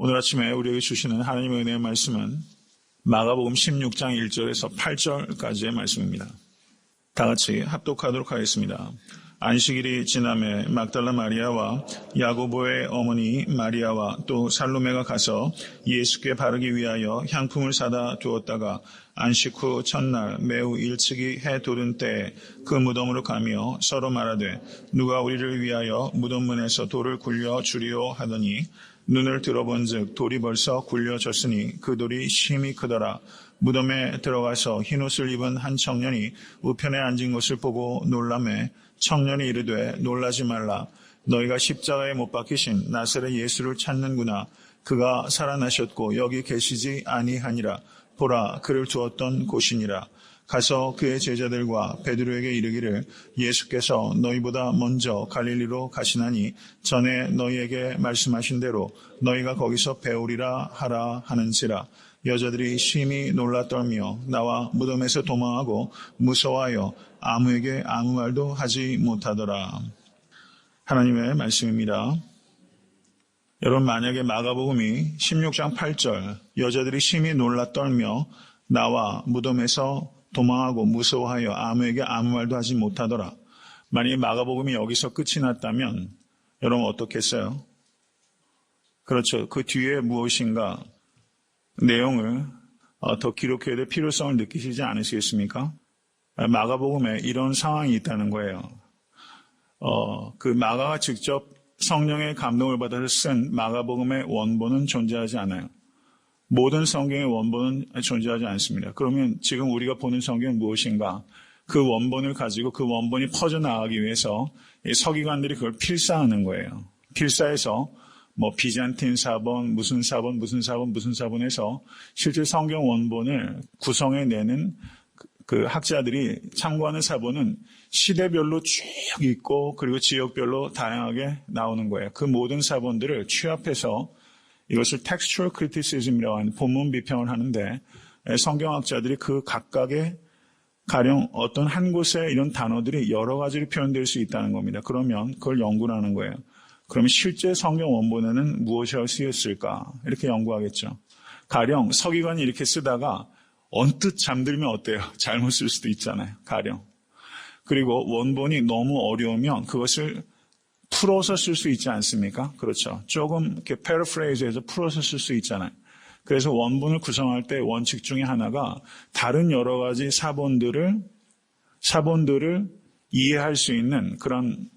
오늘 아침에 우리에게 주시는 하나님의 은혜의 말씀은 마가복음 16장 1절에서 8절까지의 말씀입니다. 다 같이 합독하도록 하겠습니다. 안식일이 지남에 막달라 마리아와 야고보의 어머니 마리아와 또 살로메가 가서 예수께 바르기 위하여 향품을 사다 두었다가 안식 후 첫날 매우 일찍이 해 돋은 때에 그 무덤으로 가며 서로 말하되 누가 우리를 위하여 무덤문에서 돌을 굴려 주리오 하더니 눈을 들어본즉 돌이 벌써 굴려졌으니 그 돌이 심히 크더라. 무덤에 들어가서 흰옷을 입은 한 청년이 우편에 앉은 것을 보고 놀라매 청년이 이르되 놀라지 말라. 너희가 십자가에 못 박히신 나사렛 예수를 찾는구나. 그가 살아나셨고 여기 계시지 아니하니라. 보라, 그를 두었던 곳이니라. 가서 그의 제자들과 베드로에게 이르기를 예수께서 너희보다 먼저 갈릴리로 가시나니 전에 너희에게 말씀하신 대로 너희가 거기서 배우리라 하라 하는지라. 여자들이 심히 놀라 떨며 나와 무덤에서 도망하고 무서워하여 아무에게 아무 말도 하지 못하더라. 하나님의 말씀입니다. 여러분, 만약에 마가복음이 16장 8절 여자들이 심히 놀라 떨며 나와 무덤에서 도망하고 무서워하여 아무에게 아무 말도 하지 못하더라. 만약에 마가복음이 여기서 끝이 났다면 여러분 어떻겠어요? 그렇죠. 그 뒤에 무엇인가 내용을 더 기록해야 될 필요성을 느끼시지 않으시겠습니까? 마가복음에 이런 상황이 있다는 거예요. 그 마가가 직접 성령의 감동을 받아서 쓴 마가복음의 원본은 존재하지 않아요. 모든 성경의 원본은 존재하지 않습니다. 그러면 지금 우리가 보는 성경은 무엇인가? 그 원본을 가지고 그 원본이 퍼져나가기 위해서 서기관들이 그걸 필사하는 거예요. 필사해서 비잔틴 사본, 무슨 사본 해서 실제 성경 원본을 구성해내는 그 학자들이 참고하는 사본은 시대별로 쭉 있고 그리고 지역별로 다양하게 나오는 거예요. 그 모든 사본들을 취합해서 이것을 textual criticism이라고 하는 본문 비평을 하는데 성경학자들이 그 각각의 가령 어떤 한 곳에 이런 단어들이 여러 가지로 표현될 수 있다는 겁니다. 그러면 그걸 연구를 하는 거예요. 그러면 실제 성경 원본에는 무엇이 쓰였을까? 이렇게 연구하겠죠. 가령 서기관이 이렇게 쓰다가 언뜻 잠들면 어때요? 잘못 쓸 수도 있잖아요. 가령. 그리고 원본이 너무 어려우면 그것을 풀어서 쓸 수 있지 않습니까? 그렇죠. 조금 이렇게 패러프레이즈해서 풀어서 쓸 수 있잖아요. 그래서 원본을 구성할 때 원칙 중에 하나가 다른 여러 가지 사본들을 이해할 수 있는 그런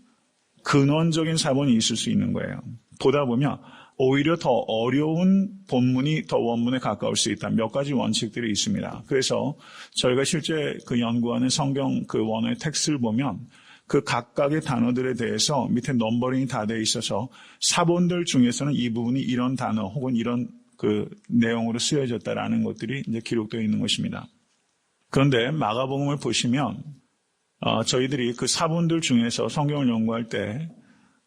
근원적인 사본이 있을 수 있는 거예요. 보다 보면 오히려 더 어려운 본문이 더 원문에 가까울 수 있다. 몇 가지 원칙들이 있습니다. 그래서 저희가 실제 그 연구하는 성경 그 원어의 텍스트를 보면 그 각각의 단어들에 대해서 밑에 넘버링이 다 되어 있어서 사본들 중에서는 이 부분이 이런 단어 혹은 이런 그 내용으로 쓰여졌다라는 것들이 이제 기록되어 있는 것입니다. 그런데 마가복음을 보시면 저희들이 그 사본들 중에서 성경을 연구할 때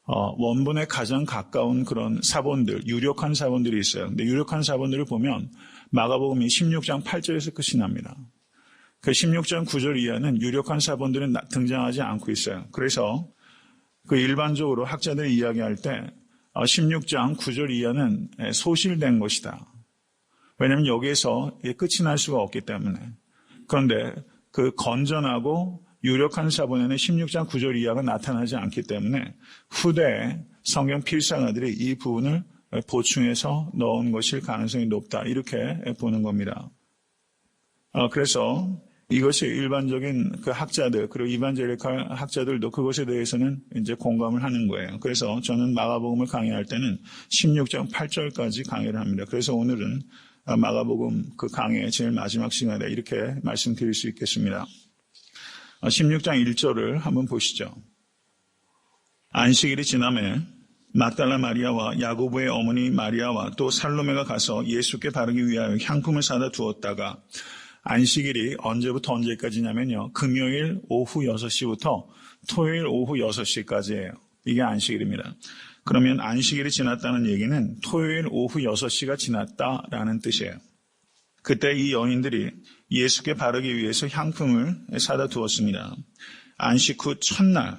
원본에 가장 가까운 그런 사본들, 유력한 사본들이 있어요. 근데 유력한 사본들을 보면 마가복음이 16장 8절에서 끝이 납니다. 그 16장 9절 이하는 유력한 사본들은 등장하지 않고 있어요. 그래서 그 일반적으로 학자들이 이야기할 때 16장 9절 이하는 소실된 것이다. 왜냐하면 여기에서 끝이 날 수가 없기 때문에. 그런데 그 건전하고 유력한 사본에는 16장 9절 이하가 나타나지 않기 때문에 후대에 성경 필사가들이 이 부분을 보충해서 넣은 것일 가능성이 높다. 이렇게 보는 겁니다. 그래서 이것이 일반적인 그 학자들 그리고 이반제리칼 학자들도 그것에 대해서는 이제 공감을 하는 거예요. 그래서 저는 마가복음을 강의할 때는 16장 8절까지 강의를 합니다. 그래서 오늘은 마가복음 그 강의의 제일 마지막 시간에 이렇게 말씀드릴 수 있겠습니다. 16장 1절을 한번 보시죠. 안식일이 지남에 막달라 마리아와 야고보의 어머니 마리아와 또 살로메가 가서 예수께 바르기 위하여 향품을 사다 두었다가 안식일이 언제부터 언제까지냐면요. 금요일 오후 6시부터 토요일 오후 6시까지예요. 이게 안식일입니다. 그러면 안식일이 지났다는 얘기는 토요일 오후 6시가 지났다라는 뜻이에요. 그때 이 여인들이 예수께 바르기 위해서 향품을 사다 두었습니다. 안식 후 첫날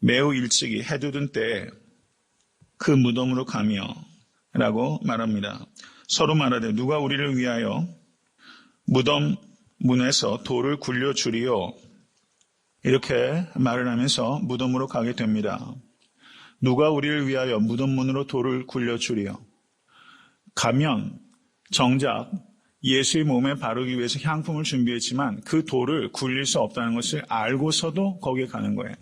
매우 일찍이 해 돋은 때에 그 무덤으로 가며 라고 말합니다. 서로 말하되 누가 우리를 위하여 무덤 문에서 돌을 굴려주리요. 이렇게 말을 하면서 무덤으로 가게 됩니다. 누가 우리를 위하여 무덤 문으로 돌을 굴려주리요. 가면 정작 예수의 몸에 바르기 위해서 향품을 준비했지만 그 돌을 굴릴 수 없다는 것을 알고서도 거기에 가는 거예요.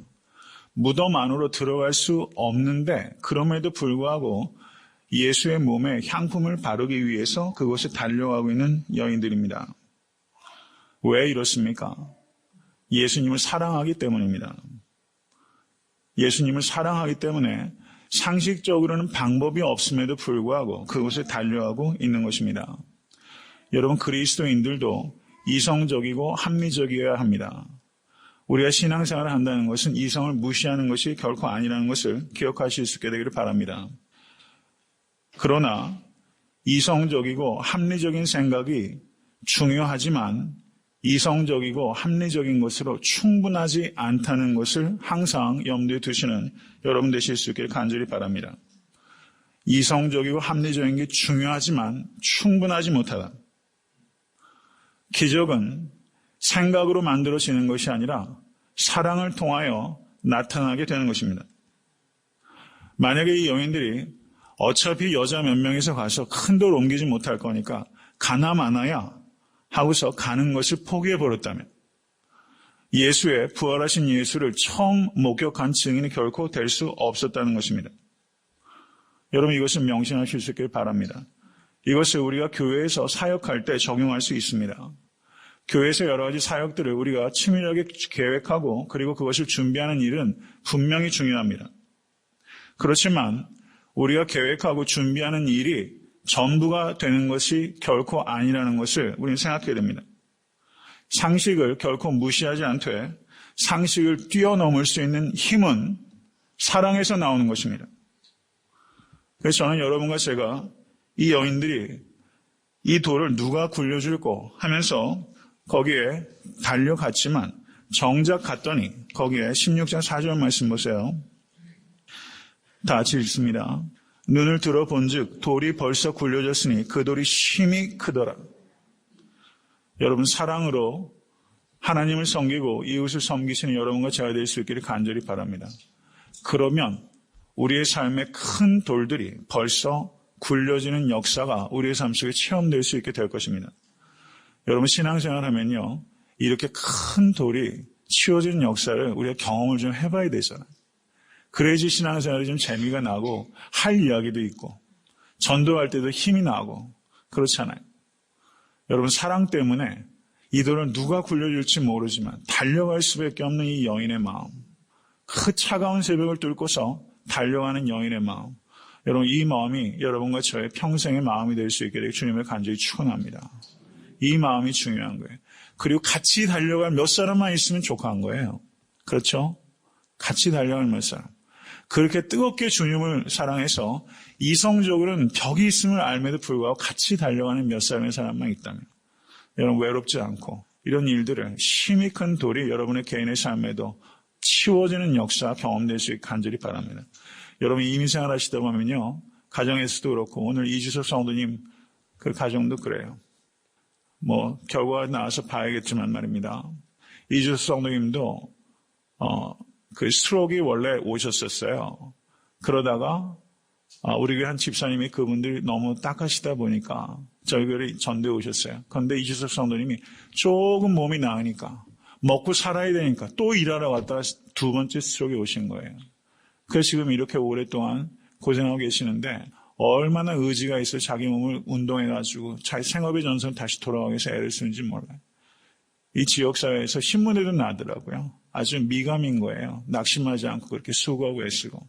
무덤 안으로 들어갈 수 없는데 그럼에도 불구하고 예수의 몸에 향품을 바르기 위해서 그곳에 달려가고 있는 여인들입니다. 왜 이렇습니까? 예수님을 사랑하기 때문입니다. 예수님을 사랑하기 때문에 상식적으로는 방법이 없음에도 불구하고 그곳에 달려가고 있는 것입니다. 여러분, 그리스도인들도 이성적이고 합리적이어야 합니다. 우리가 신앙생활을 한다는 것은 이성을 무시하는 것이 결코 아니라는 것을 기억하실 수 있게 되기를 바랍니다. 그러나 이성적이고 합리적인 생각이 중요하지만 이성적이고 합리적인 것으로 충분하지 않다는 것을 항상 염두에 두시는 여러분 되실 수 있길 간절히 바랍니다. 이성적이고 합리적인 게 중요하지만 충분하지 못하다. 기적은 생각으로 만들어지는 것이 아니라 사랑을 통하여 나타나게 되는 것입니다. 만약에 이 여인들이 어차피 여자 몇 명이서 가서 큰 돌 옮기지 못할 거니까 가나 마나야 하고서 가는 것을 포기해버렸다면 예수의 부활하신 예수를 처음 목격한 증인이 결코 될 수 없었다는 것입니다. 여러분, 이것을 명심하실 수 있길 바랍니다. 이것을 우리가 교회에서 사역할 때 적용할 수 있습니다. 교회에서 여러 가지 사역들을 우리가 치밀하게 계획하고 그리고 그것을 준비하는 일은 분명히 중요합니다. 그렇지만 우리가 계획하고 준비하는 일이 전부가 되는 것이 결코 아니라는 것을 우리는 생각해야 됩니다. 상식을 결코 무시하지 않되 상식을 뛰어넘을 수 있는 힘은 사랑에서 나오는 것입니다. 그래서 저는 여러분과 제가 이 여인들이 이 돌을 누가 굴려줄까 하면서 거기에 달려갔지만 정작 갔더니 거기에 16장 4절 말씀 보세요. 다 같이 읽습니다. 눈을 들어 본즉 돌이 벌써 굴려졌으니 그 돌이 심히 크더라. 여러분, 사랑으로 하나님을 섬기고 이웃을 섬기시는 여러분과 제가 될 수 있기를 간절히 바랍니다. 그러면 우리의 삶의 큰 돌들이 벌써 굴려지는 역사가 우리의 삶 속에 체험될 수 있게 될 것입니다. 여러분, 신앙생활 하면요, 이렇게 큰 돌이 치워지는 역사를 우리가 경험을 좀 해봐야 되잖아요. 그래야지 신앙생활이 좀 재미가 나고 할 이야기도 있고 전도할 때도 힘이 나고 그렇잖아요. 여러분, 사랑 때문에 이 돌을 누가 굴려줄지 모르지만 달려갈 수밖에 없는 이 여인의 마음, 그 차가운 새벽을 뚫고서 달려가는 여인의 마음, 여러분, 이 마음이 여러분과 저의 평생의 마음이 될 수 있게 되길 주님을 간절히 축원합니다. 이 마음이 중요한 거예요. 그리고 같이 달려갈 몇 사람만 있으면 족한 거예요. 그렇죠? 같이 달려갈 몇 사람. 그렇게 뜨겁게 주님을 사랑해서 이성적으로는 벽이 있음을 알면도 불구하고 같이 달려가는 몇 사람의 사람만 있다면 여러분, 외롭지 않고 이런 일들을 힘이 큰 돌이 여러분의 개인의 삶에도 치워지는 역사 경험될 수 있게 간절히 바랍니다. 여러분, 이민생활 하시다 보면요, 가정에서도 그렇고 오늘 이주섭 성도님 그 가정도 그래요. 결과가 나와서 봐야겠지만 말입니다. 이주섭 성도님도 그 스트로크가 원래 오셨었어요. 그러다가 우리 교회 한 집사님이 그분들이 너무 딱하시다 보니까 저희 교회에 전도해 오셨어요. 그런데 이주섭 성도님이 조금 몸이 나으니까 먹고 살아야 되니까 또 일하러 갔다가 두 번째 스트로크에 오신 거예요. 그래서 지금 이렇게 오랫동안 고생하고 계시는데 얼마나 의지가 있어 자기 몸을 운동해가지고 자기 생업의 전선을 다시 돌아가기 위해서 애를 쓰는지 몰라요. 이 지역사회에서 신문에도 나더라고요. 아주 미감인 거예요. 낙심하지 않고 그렇게 수고하고 애쓰고.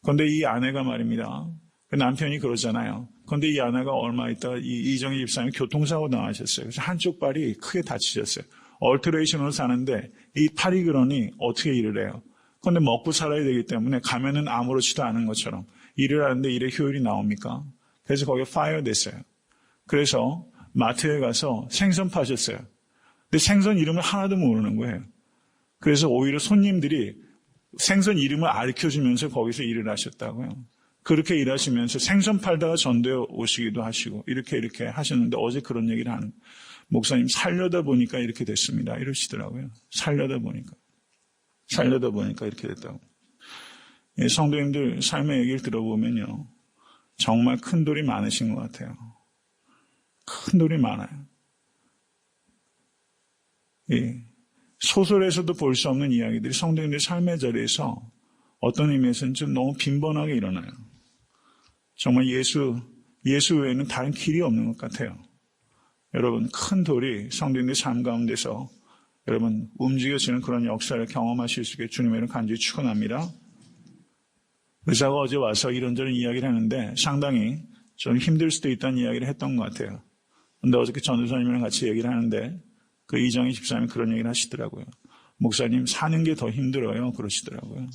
그런데 이 아내가 말입니다. 그 남편이 그러잖아요. 그런데 이 아내가 얼마 있다가 이정희 집사님이 교통사고 당하셨어요. 그래서 한쪽 발이 크게 다치셨어요. 얼터레이션으로 사는데 이 팔이 그러니 어떻게 일을 해요? 그런데 먹고 살아야 되기 때문에 가면은 아무렇지도 않은 것처럼 일을 하는데 일의 효율이 나옵니까? 그래서 거기에 파이어 됐어요. 그래서 마트에 가서 생선 파셨어요. 근데 생선 이름을 하나도 모르는 거예요. 그래서 오히려 손님들이 생선 이름을 알려주면서 거기서 일을 하셨다고요. 그렇게 일하시면서 생선 팔다가 전도에 오시기도 하시고 이렇게 하셨는데 어제 그런 얘기를 하는 목사님 살려다 보니까 이렇게 됐습니다. 이러시더라고요. 살려다 보니까 이렇게 됐다고. 예, 성도님들 삶의 얘기를 들어보면요. 정말 큰 돌이 많으신 것 같아요. 큰 돌이 많아요. 예, 소설에서도 볼 수 없는 이야기들이 성도님들 삶의 자리에서 어떤 의미에서는 좀 너무 빈번하게 일어나요. 정말 예수 외에는 다른 길이 없는 것 같아요. 여러분, 큰 돌이 성도님들 삶 가운데서 여러분 움직여지는 그런 역사를 경험하실 수 있게 주님의 이름 간절히 축원합니다. 의사가 어제 와서 이런저런 이야기를 하는데 상당히 좀 힘들 수도 있다는 이야기를 했던 것 같아요. 근데 어저께 전도사님이랑 같이 얘기를 하는데 그 이정희 집사님이 그런 얘기를 하시더라고요. 목사님, 사는 게 더 힘들어요. 그러시더라고요.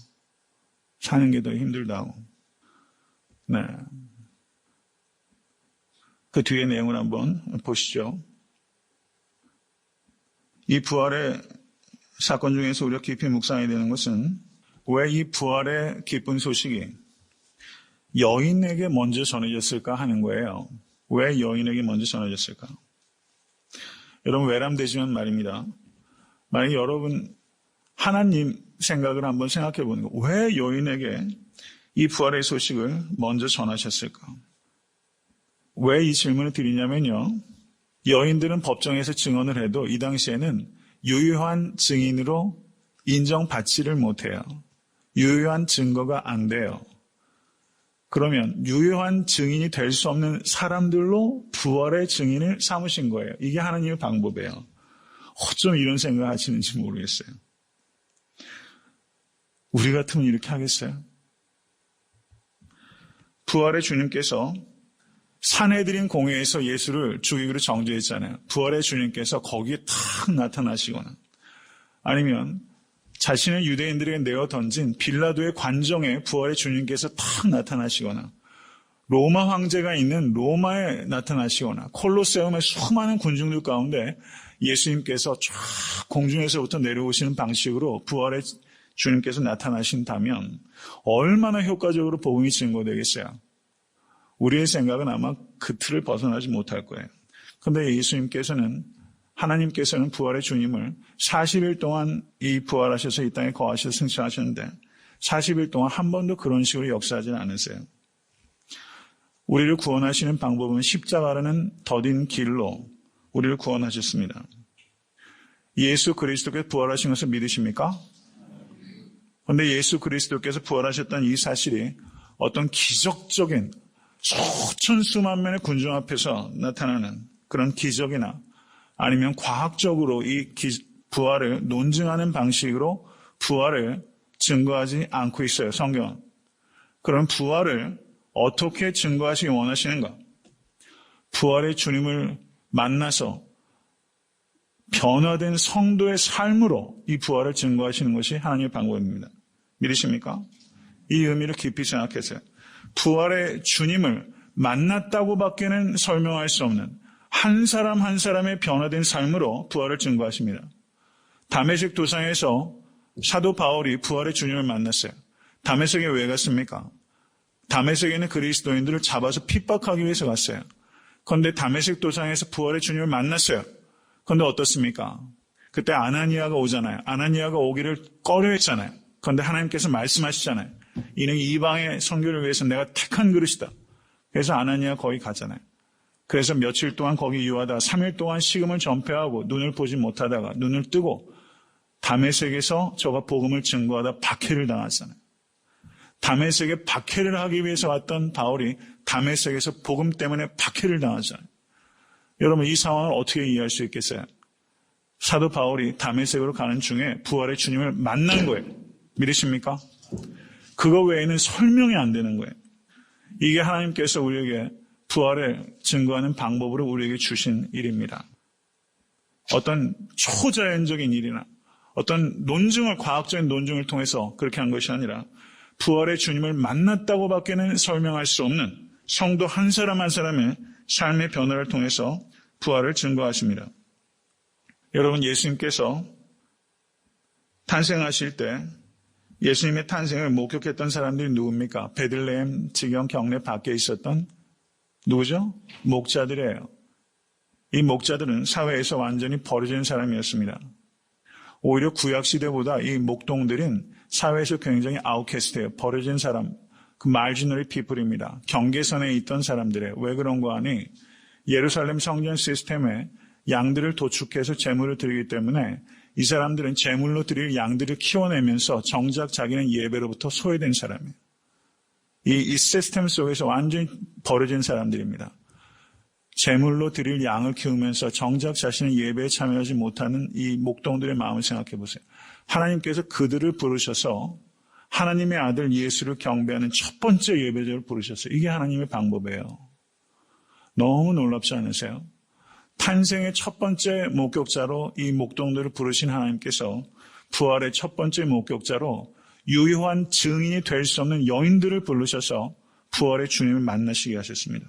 사는 게 더 힘들다고. 네. 그 뒤에 내용을 한번 보시죠. 이 부활의 사건 중에서 우리가 깊이 묵상해야 되는 것은 왜 이 부활의 기쁜 소식이 여인에게 먼저 전해졌을까 하는 거예요. 왜 여인에게 먼저 전해졌을까? 여러분, 외람되지만 말입니다. 만약에 여러분 하나님 생각을 한번 생각해 보는 거. 왜 여인에게 이 부활의 소식을 먼저 전하셨을까? 왜 이 질문을 드리냐면요. 여인들은 법정에서 증언을 해도 이 당시에는 유효한 증인으로 인정받지를 못해요. 유효한 증거가 안 돼요. 그러면 유효한 증인이 될 수 없는 사람들로 부활의 증인을 삼으신 거예요. 이게 하나님의 방법이에요. 어쩜 이런 생각을 하시는지 모르겠어요. 우리 같으면 이렇게 하겠어요? 부활의 주님께서 산헤드린 공회에서 예수를 죽이기로 정죄했잖아요. 부활의 주님께서 거기에 탁 나타나시거나 아니면 자신의 유대인들에게 내어 던진 빌라도의 관정에 부활의 주님께서 탁 나타나시거나 로마 황제가 있는 로마에 나타나시거나 콜로세움의 수많은 군중들 가운데 예수님께서 쫙 공중에서부터 내려오시는 방식으로 부활의 주님께서 나타나신다면 얼마나 효과적으로 복음이 증거되겠어요? 우리의 생각은 아마 그 틀을 벗어나지 못할 거예요. 그런데 예수님께서는 하나님께서는 부활의 주님을 40일 동안 이 부활하셔서 이 땅에 거하셔서 승천하셨는데 40일 동안 한 번도 그런 식으로 역사하지 않으세요. 우리를 구원하시는 방법은 십자가라는 더딘 길로 우리를 구원하셨습니다. 예수 그리스도께서 부활하신 것을 믿으십니까? 그런데 예수 그리스도께서 부활하셨다는 이 사실이 어떤 기적적인 수천 수만 명의 군중 앞에서 나타나는 그런 기적이나 아니면 과학적으로 이 부활을 논증하는 방식으로 부활을 증거하지 않고 있어요. 성경은. 그럼 부활을 어떻게 증거하시기 원하시는가? 부활의 주님을 만나서 변화된 성도의 삶으로 이 부활을 증거하시는 것이 하나님의 방법입니다. 믿으십니까? 이 의미를 깊이 생각하세요. 부활의 주님을 만났다고밖에는 설명할 수 없는 한 사람 한 사람의 변화된 삶으로 부활을 증거하십니다. 다메섹 도상에서 사도 바울이 부활의 주님을 만났어요. 다메섹에 왜 갔습니까? 다메섹에는 그리스도인들을 잡아서 핍박하기 위해서 갔어요. 그런데 다메섹 도상에서 부활의 주님을 만났어요. 그런데 어떻습니까? 그때 아나니아가 오잖아요. 아나니아가 오기를 꺼려했잖아요. 그런데 하나님께서 말씀하시잖아요. 이는 이방의 선교를 위해서 내가 택한 그릇이다. 그래서 아나니아 거기 가잖아요. 그래서 며칠 동안 거기 유하다가 3일 동안 식음을 전폐하고 눈을 보지 못하다가 눈을 뜨고 다메섹에서 저가 복음을 증거하다 박해를 당하잖아요. 다메섹에 박해를 하기 위해서 왔던 바울이 다메섹에서 복음 때문에 박해를 당하잖아요. 여러분, 이 상황을 어떻게 이해할 수 있겠어요? 사도 바울이 다메섹으로 가는 중에 부활의 주님을 만난 거예요. 믿으십니까? 그거 외에는 설명이 안 되는 거예요. 이게 하나님께서 우리에게 부활을 증거하는 방법으로 우리에게 주신 일입니다. 어떤 초자연적인 일이나 어떤 과학적인 논증을 통해서 그렇게 한 것이 아니라 부활의 주님을 만났다고밖에는 설명할 수 없는 성도 한 사람 한 사람의 삶의 변화를 통해서 부활을 증거하십니다. 여러분, 예수님께서 탄생하실 때 예수님의 탄생을 목격했던 사람들이 누굽니까? 베들레헴 지경 경내 밖에 있었던 누구죠? 목자들이에요. 이 목자들은 사회에서 완전히 버려진 사람이었습니다. 오히려 구약시대보다 이 목동들은 사회에서 굉장히 아웃캐스트예요. 버려진 사람, 그 marginal people입니다. 경계선에 있던 사람들이에요. 왜 그런가 하니 예루살렘 성전 시스템에 양들을 도축해서 제물을 드리기 때문에 이 사람들은 제물로 드릴 양들을 키워내면서 정작 자기는 예배로부터 소외된 사람이에요. 이 시스템 속에서 완전히 버려진 사람들입니다. 제물로 드릴 양을 키우면서 정작 자신의 예배에 참여하지 못하는 이 목동들의 마음을 생각해 보세요. 하나님께서 그들을 부르셔서 하나님의 아들 예수를 경배하는 첫 번째 예배자를 부르셨어요. 이게 하나님의 방법이에요. 너무 놀랍지 않으세요? 탄생의 첫 번째 목격자로 이 목동들을 부르신 하나님께서 부활의 첫 번째 목격자로 유효한 증인이 될 수 없는 여인들을 부르셔서 부활의 주님을 만나시게 하셨습니다.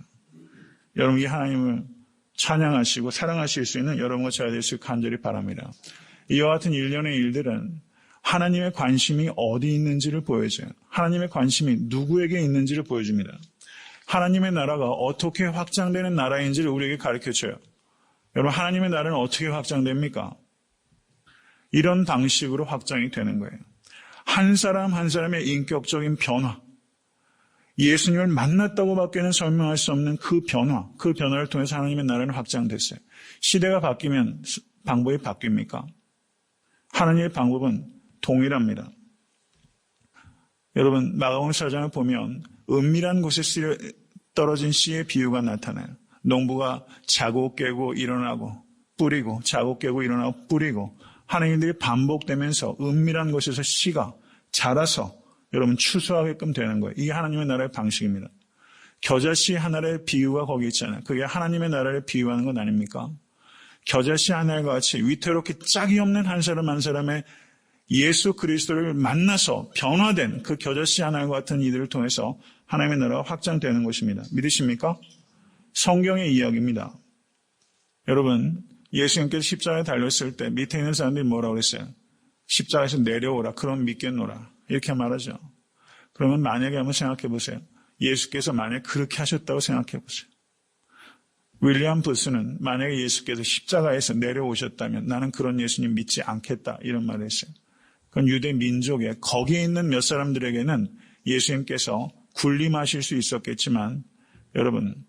여러분, 이 하나님을 찬양하시고 사랑하실 수 있는 여러분과 제가 될 수 있기를 간절히 바랍니다. 이와 같은 일련의 일들은 하나님의 관심이 어디 있는지를 보여줘요. 하나님의 관심이 누구에게 있는지를 보여줍니다. 하나님의 나라가 어떻게 확장되는 나라인지를 우리에게 가르쳐줘요. 여러분, 하나님의 나라는 어떻게 확장됩니까? 이런 방식으로 확장이 되는 거예요. 한 사람 한 사람의 인격적인 변화, 예수님을 만났다고 밖에는 설명할 수 없는 그 변화를 통해서 하나님의 나라는 확장됐어요. 시대가 바뀌면 방법이 바뀝니까? 하나님의 방법은 동일합니다. 여러분, 마가복음 4장을 보면 은밀한 곳에 떨어진 씨의 비유가 나타나요. 농부가 자고 깨고 일어나고 뿌리고 자고 깨고 일어나고 뿌리고 하는 일들이 반복되면서 은밀한 곳에서 씨가 자라서 여러분 추수하게끔 되는 거예요. 이게 하나님의 나라의 방식입니다. 겨자씨 하나의 비유가 거기 있잖아요. 그게 하나님의 나라를 비유하는 건 아닙니까? 겨자씨 하나과 같이 위태롭게 짝이 없는 한 사람 한 사람의 예수 그리스도를 만나서 변화된 그 겨자씨 하나와 같은 이들을 통해서 하나님의 나라가 확장되는 것입니다. 믿으십니까? 성경의 이야기입니다. 여러분, 예수님께서 십자가에 달렸을 때 밑에 있는 사람들이 뭐라고 그랬어요? 십자가에서 내려오라. 그럼 믿겠노라. 이렇게 말하죠. 그러면 만약에 한번 생각해 보세요. 예수께서 만약에 그렇게 하셨다고 생각해 보세요. 윌리엄 부스는 만약에 예수께서 십자가에서 내려오셨다면 나는 그런 예수님 믿지 않겠다. 이런 말을 했어요. 그건 유대 민족에 거기에 있는 몇 사람들에게는 예수님께서 군림하실 수 있었겠지만 여러분,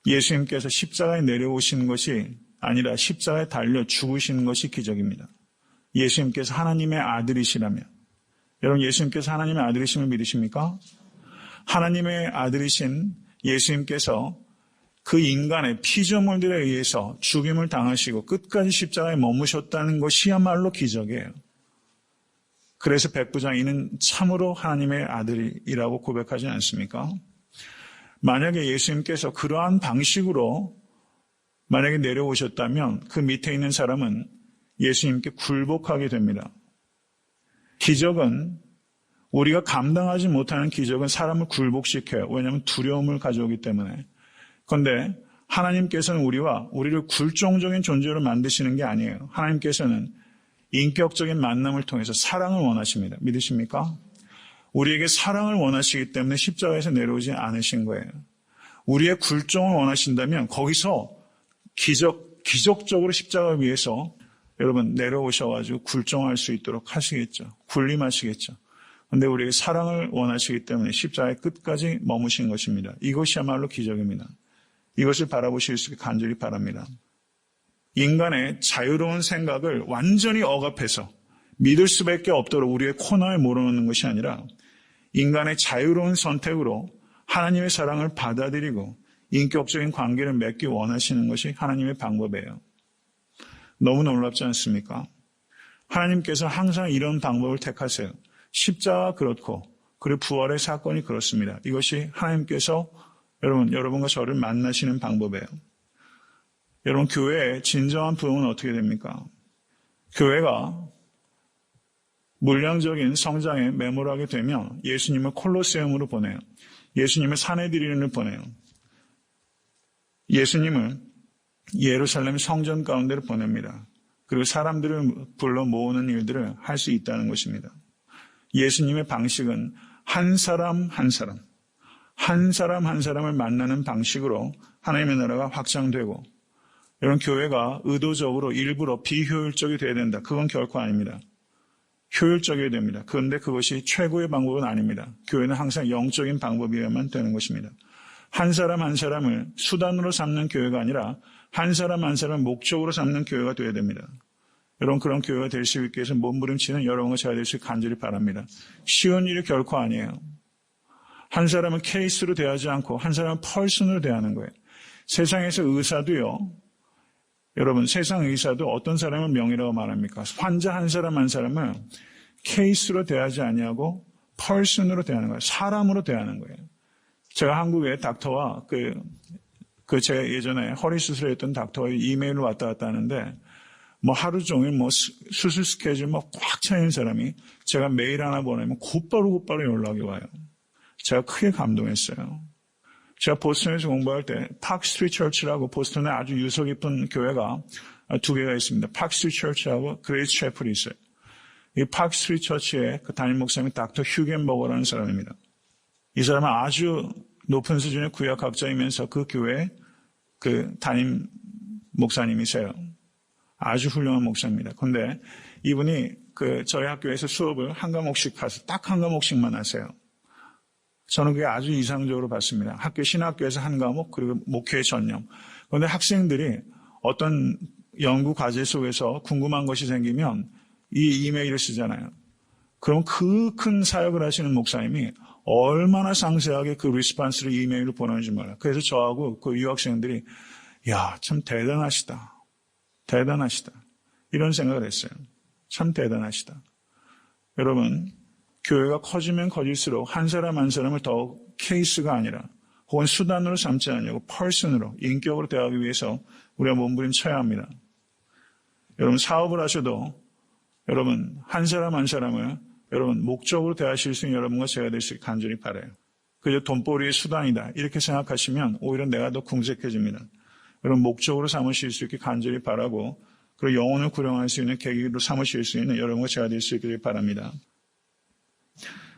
예수님께서 십자가에 내려오신 것이 아니라 십자가에 달려 죽으신 것이 기적입니다. 예수님께서 하나님의 아들이시라면 여러분, 예수님께서 하나님의 아들이심을 믿으십니까? 하나님의 아들이신 예수님께서 그 인간의 피조물들에 의해서 죽임을 당하시고 끝까지 십자가에 머무셨다는 것이야말로 기적이에요. 그래서 백부장 이는 참으로 하나님의 아들이라고 고백하지 않습니까? 만약에 예수님께서 그러한 방식으로 만약에 내려오셨다면 그 밑에 있는 사람은 예수님께 굴복하게 됩니다. 기적은 우리가 감당하지 못하는 기적은 사람을 굴복시켜요. 왜냐하면 두려움을 가져오기 때문에. 그런데 하나님께서는 우리를 굴종적인 존재로 만드시는 게 아니에요. 하나님께서는 인격적인 만남을 통해서 사랑을 원하십니다. 믿으십니까? 우리에게 사랑을 원하시기 때문에 십자가에서 내려오지 않으신 거예요. 우리의 굴종을 원하신다면 거기서 기적적으로 십자가를 위해서 여러분 내려오셔가지고 굴종할 수 있도록 하시겠죠. 군림하시겠죠. 그런데 우리에게 사랑을 원하시기 때문에 십자가의 끝까지 머무신 것입니다. 이것이야말로 기적입니다. 이것을 바라보실 수 있게 간절히 바랍니다. 인간의 자유로운 생각을 완전히 억압해서 믿을 수밖에 없도록 우리의 코너에 몰아넣는 것이 아니라 인간의 자유로운 선택으로 하나님의 사랑을 받아들이고 인격적인 관계를 맺기 원하시는 것이 하나님의 방법이에요. 너무 놀랍지 않습니까? 하나님께서 항상 이런 방법을 택하세요. 십자가 그렇고 그리고 부활의 사건이 그렇습니다. 이것이 하나님께서 여러분과 저를 만나시는 방법이에요. 여러분, 교회의 진정한 부흥은 어떻게 됩니까? 교회가 물량적인 성장에 매몰하게 되면 예수님을 콜로세움으로 보내요. 예수님을 산헤드린을 보내요. 예수님을 예루살렘 성전 가운데로 보냅니다. 그리고 사람들을 불러 모으는 일들을 할 수 있다는 것입니다. 예수님의 방식은 한 사람 한 사람을 만나는 방식으로 하나님의 나라가 확장되고, 이런 교회가 의도적으로 일부러 비효율적이 돼야 된다. 그건 결코 아닙니다. 효율적이어야 됩니다. 그런데 그것이 최고의 방법은 아닙니다. 교회는 항상 영적인 방법이어야만 되는 것입니다. 한 사람 한 사람을 수단으로 삼는 교회가 아니라 한 사람 한 사람을 목적으로 삼는 교회가 되어야 됩니다. 여러분, 그런 교회가 될 수 있기 위해서 몸부림치는 여러분과 제가 될 수 있게 간절히 바랍니다. 쉬운 일이 결코 아니에요. 한 사람은 케이스로 대하지 않고 한 사람은 펄슨으로 대하는 거예요. 세상에서 의사도요, 여러분, 세상 의사도 어떤 사람을 명의라고 말합니까? 환자 한 사람 한 사람을 케이스로 대하지 아니하고 펄슨으로 대하는 거예요. 사람으로 대하는 거예요. 제가 한국의 닥터와 제가 예전에 허리 수술했던 닥터와 이메일로 왔다 갔다 하는데, 하루 종일 수술 스케줄 꽉 차 있는 사람이 제가 메일 하나 보내면 곧바로 연락이 와요. 제가 크게 감동했어요. 제가 보스턴에서 공부할 때 파크스트리트 처치라고 보스턴에 아주 유서 깊은 교회가 두 개가 있습니다. 파크스트리트 처치하고 그레이스 채플이 있어요. 이 파크스트리트 처치의 그 담임 목사님이 닥터 휴겐버거라는 사람입니다. 이 사람은 아주 높은 수준의 구약학자이면서 그 교회 그 담임 목사님이세요. 아주 훌륭한 목사입니다. 그런데 이분이 저희 학교에서 수업을 한 과목씩 가서 딱 한 과목씩만 하세요. 저는 그게 아주 이상적으로 봤습니다. 학교 신학교에서 한 과목, 그리고 목회 전념. 그런데 학생들이 어떤 연구 과제 속에서 궁금한 것이 생기면 이 이메일을 쓰잖아요. 그럼 그 큰 사역을 하시는 목사님이 얼마나 상세하게 그 리스판스를 이메일로 보내는지 몰라요. 그래서 저하고 그 유학생들이 야, 참 대단하시다. 이런 생각을 했어요. 참 대단하시다. 여러분, 교회가 커지면 커질수록 한 사람 한 사람을 더 케이스가 아니라 혹은 수단으로 삼지 않냐고 펄슨으로, 인격으로 대하기 위해서 우리가 몸부림쳐야 합니다. 여러분, 사업을 하셔도 여러분 한 사람 한 사람을 여러분 목적으로 대하실 수 있는 여러분과 제가 될 수 있게 간절히 바라요. 그저 돈벌이의 수단이다 이렇게 생각하시면 오히려 내가 더 궁색해집니다. 여러분, 목적으로 삼으실 수 있게 간절히 바라고, 그리고 영혼을 구령할 수 있는 계기로 삼으실 수 있는 여러분과 제가 될 수 있기를 바랍니다.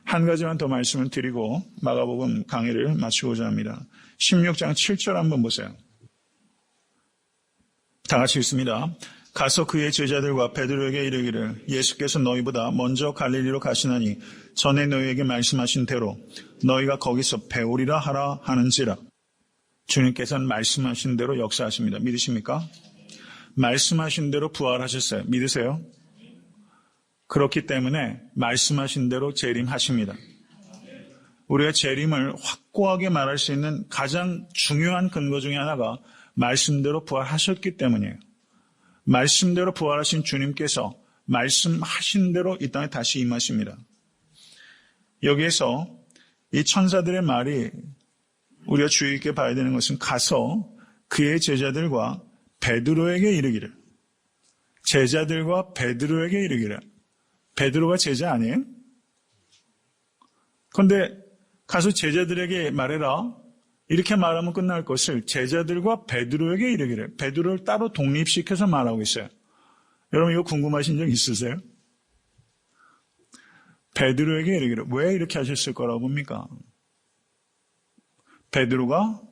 한 가지만 더 말씀을 드리고 마가복음 강의를 마치고자 합니다. 16장 7절 한번 보세요. 다 같이 읽습니다. 가서 그의 제자들과 베드로에게 이르기를 예수께서 너희보다 먼저 갈릴리로 가시나니 전에 너희에게 말씀하신 대로 너희가 거기서 배우리라 하라 하는지라. 주님께서는 말씀하신 대로 역사하십니다. 믿으십니까? 말씀하신 대로 부활하셨어요. 믿으세요? 그렇기 때문에 말씀하신 대로 재림하십니다. 우리가 재림을 확고하게 말할 수 있는 가장 중요한 근거 중에 하나가 말씀대로 부활하셨기 때문이에요. 말씀대로 부활하신 주님께서 말씀하신 대로 이 땅에 다시 임하십니다. 여기에서 이 천사들의 말이 우리가 주의 있게 봐야 되는 것은 가서 그의 제자들과 베드로에게 이르기를. 제자들과 베드로에게 이르기를. 베드로가 제자 아니에요? 그런데 가서 제자들에게 말해라. 이렇게 말하면 끝날 것을 제자들과 베드로에게 이르기를. 베드로를 따로 독립시켜서 말하고 있어요. 여러분, 이거 궁금하신 적 있으세요? 베드로에게 이르기를. 왜 이렇게 하셨을 거라고 봅니까? 베드로가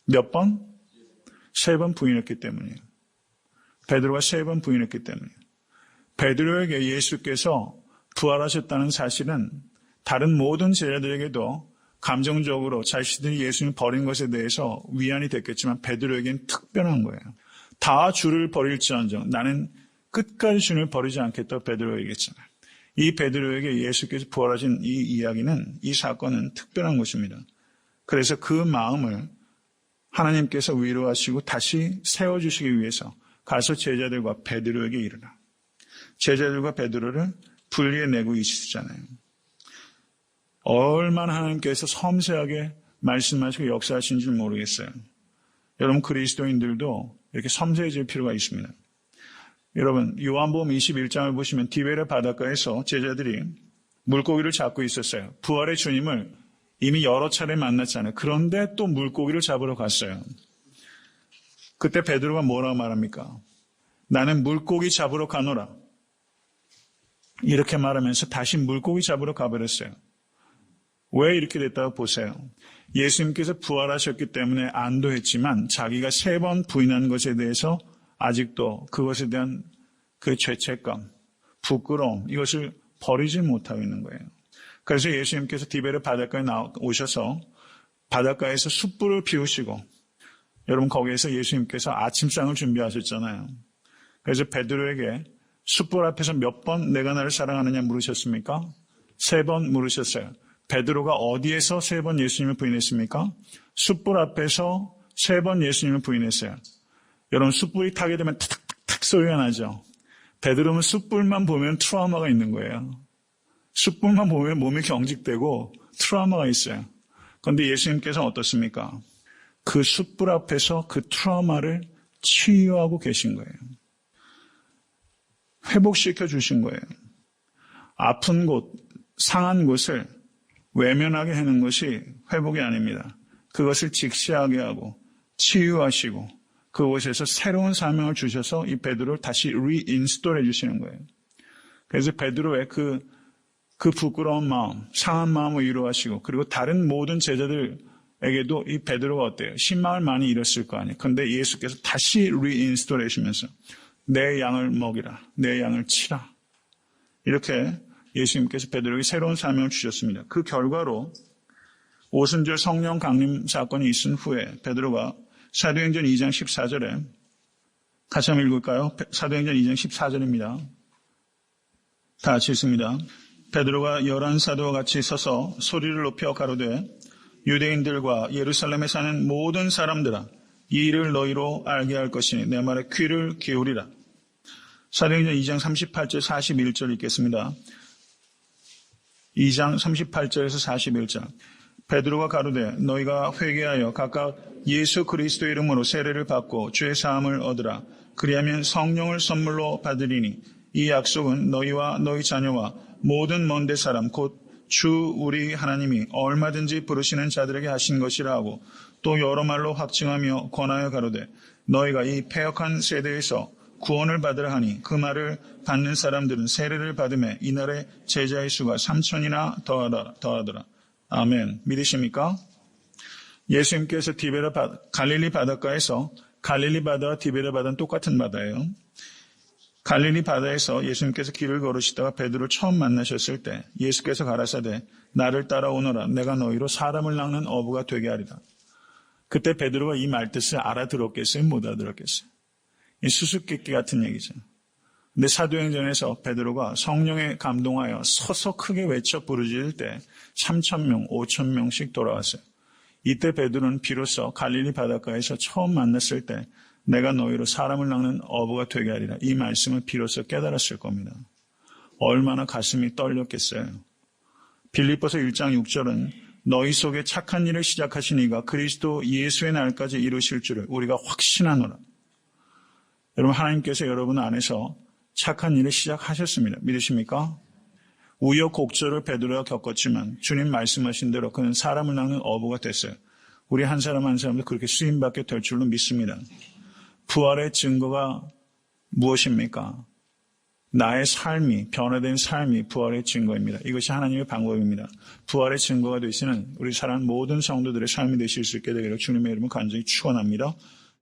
몇 번? 3번 부인했기 때문이에요. 베드로가 3번 부인했기 때문이에요. 베드로에게 예수께서 부활하셨다는 사실은 다른 모든 제자들에게도 감정적으로 자신들이 예수님 버린 것에 대해서 위안이 됐겠지만 베드로에게는 특별한 거예요. 다 주를 버릴지언정 나는 끝까지 주를 버리지 않겠다고 베드로가 얘기했잖아요. 이 베드로에게 예수께서 부활하신 이 이야기는, 이 사건은 특별한 것입니다. 그래서 그 마음을 하나님께서 위로하시고 다시 세워주시기 위해서 가서 제자들과 베드로에게 이르라. 제자들과 베드로를 분리해내고 있으시잖아요. 얼마나 하나님께서 섬세하게 말씀하시고 역사하신지 모르겠어요. 여러분, 그리스도인들도 이렇게 섬세해질 필요가 있습니다. 여러분, 요한복음 21장을 보시면 디베레 바닷가에서 제자들이 물고기를 잡고 있었어요. 부활의 주님을 이미 여러 차례 만났잖아요. 그런데 또 물고기를 잡으러 갔어요. 그때 베드로가 뭐라고 말합니까? 나는 물고기 잡으러 가노라. 이렇게 말하면서 다시 물고기 잡으러 가버렸어요. 왜 이렇게 됐다고 보세요. 예수님께서 부활하셨기 때문에 안도했지만 자기가 3번 부인한 것에 대해서 아직도 그것에 대한 그 죄책감, 부끄러움, 이것을 버리지 못하고 있는 거예요. 그래서 예수님께서 디베르 바닷가에 오셔서 바닷가에서 숯불을 피우시고, 여러분 거기에서 예수님께서 아침상을 준비하셨잖아요. 그래서 베드로에게 숯불 앞에서 몇 번 내가 나를 사랑하느냐 물으셨습니까? 3번 물으셨어요. 베드로가 어디에서 3번 예수님을 부인했습니까? 숯불 앞에서 3번 예수님을 부인했어요. 여러분 숯불이 타게 되면 탁탁탁 소리가 나죠. 베드로는 숯불만 보면 트라우마가 있는 거예요. 숯불만 보면 몸이 경직되고 트라우마가 있어요. 그런데 예수님께서는 어떻습니까? 그 숯불 앞에서 그 트라우마를 치유하고 계신 거예요. 회복시켜 주신 거예요. 아픈 곳, 상한 곳을 외면하게 하는 것이 회복이 아닙니다. 그것을 직시하게 하고 치유하시고 그곳에서 새로운 사명을 주셔서 이 베드로를 다시 리인스톨 해주시는 거예요. 그래서 베드로의 그 부끄러운 마음, 상한 마음을 위로하시고 그리고 다른 모든 제자들에게도 이 베드로가 어때요? 신망을 많이 잃었을 거 아니에요. 그런데 예수께서 다시 리인스톨 해주시면서 내 양을 먹이라, 내 양을 치라. 이렇게 예수님께서 베드로에게 새로운 사명을 주셨습니다. 그 결과로 오순절 성령 강림 사건이 있은 후에 베드로가 사도행전 2장 14절에 같이 한번 읽을까요? 사도행전 2장 14절입니다. 다 같이 읽습니다. 베드로가 11사도와 같이 서서 소리를 높여 가로되 유대인들과 예루살렘에 사는 모든 사람들아 이 일을 너희로 알게 할 것이니 내 말에 귀를 기울이라. 사도행전 2장 38절 41절 읽겠습니다. 2장 38절에서 41절. 베드로가 가로되 너희가 회개하여 각각 예수 그리스도 이름으로 세례를 받고 죄 사함을 얻으라. 그리하면 성령을 선물로 받으리니 이 약속은 너희와 너희 자녀와 모든 먼데 사람 곧 주 우리 하나님이 얼마든지 부르시는 자들에게 하신 것이라 하고 또 여러 말로 확증하며 권하여 가로되 너희가 이 패역한 세대에서 구원을 받으라 하니 그 말을 받는 사람들은 세례를 받음에 이날의 제자의 수가 3,000이나 더하더라. 아멘. 믿으십니까? 예수님께서 갈릴리 바닷가에서 갈릴리 바다와 디베르 바다는 똑같은 바다예요. 갈릴리 바다에서 예수님께서 길을 걸으시다가 베드로를 처음 만나셨을 때 예수께서 가라사대 나를 따라오너라 내가 너희로 사람을 낚는 어부가 되게 하리라. 그때 베드로가 이 말뜻을 알아들었겠어요? 못 알아들었겠어요? 이 수수께끼 같은 얘기죠. 근데 사도행전에서 베드로가 성령에 감동하여 서서 크게 외쳐 부르짖을 때 3,000명, 5,000명씩 돌아왔어요. 이때 베드로는 비로소 갈릴리 바닷가에서 처음 만났을 때 내가 너희로 사람을 낚는 어부가 되게 하리라. 이 말씀을 비로소 깨달았을 겁니다. 얼마나 가슴이 떨렸겠어요. 빌립보서 1장 6절은 너희 속에 착한 일을 시작하신 이가 그리스도 예수의 날까지 이루실 줄을 우리가 확신하노라. 여러분 하나님께서 여러분 안에서 착한 일을 시작하셨습니다. 믿으십니까? 우여곡절을 베드로가 겪었지만 주님 말씀하신 대로 그는 사람을 낚는 어부가 됐어요. 우리 한 사람 한 사람도 그렇게 쓰임받게 될 줄로 믿습니다. 부활의 증거가 무엇입니까? 나의 삶이, 변화된 삶이 부활의 증거입니다. 이것이 하나님의 방법입니다. 부활의 증거가 되시는 우리 사랑하는 모든 성도들의 삶이 되실 수 있게 되기를 주님의 이름으로 간절히 축원합니다.